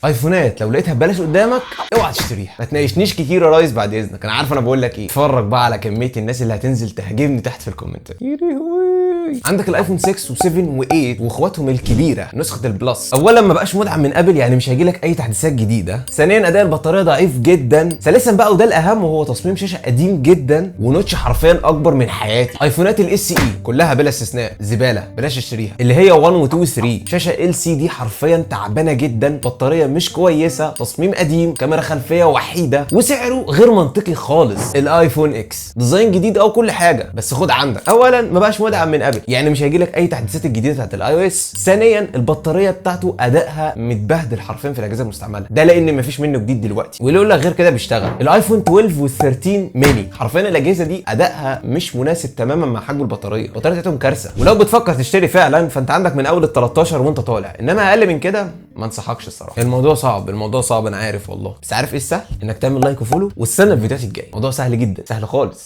ايفونات لو لقيتها ببلاش قدامك اوعى تشتريها. ما تناقشنيش كتير يا ريس بعد اذنك، انا عارف انا بقول لك ايه. اتفرج بقى على كميه الناس اللي هتنزل تهاجمني تحت في الكومنتات. عندك الايفون 6 و7 و8 واخواتهم الكبيره نسخه البلس. اولا ما بقاش مدعم من ابل، يعني مش هيجي لك اي تحديثات جديده. ثانيا اداء البطاريه ضعيف جدا. ثالثا بقى وده الاهم، وهو تصميم شاشه قديم جدا ونوتش حرفيا اكبر من حياتي. ايفونات الاس اي كلها بلا استثناء زباله، بلاش تشتريها. اللي هي 1 و2 و3 شاشه ال سي دي حرفيا تعبانه جدا، بطاريه مش كويسه، تصميم قديم، كاميرا خلفيه وحيده، وسعره غير منطقي خالص. الايفون اكس ديزاين جديد او كل حاجه، بس خد عندك اولا ما بقاش مدعم من ابل، يعني مش هيجي لك اي تحديثات الجديده بتاعت الاي او اس. ثانيا البطاريه بتاعته ادائها متبهدل حرفيا في الاجهزه المستعمله، ده لان مفيش منه جديد دلوقتي، ولولا غير كده بيشتغل. الايفون 12 و13 ميني حرفيا الاجهزه دي ادائها مش مناسب تماما مع حجم البطاريه، البطاريه بتاعتهم كارثه. ولو بتفكر تشتري فعلا فانت عندك من اول ال 13 وانت طالع، انما اقل من كده ما انصحكش الصراحه. الموضوع صعب انا عارف والله، بس عارف ايه السهل؟ انك تعمل لايك وفولو وتستنى الفيديوهات الجايه. الموضوع سهل جدا، سهل خالص.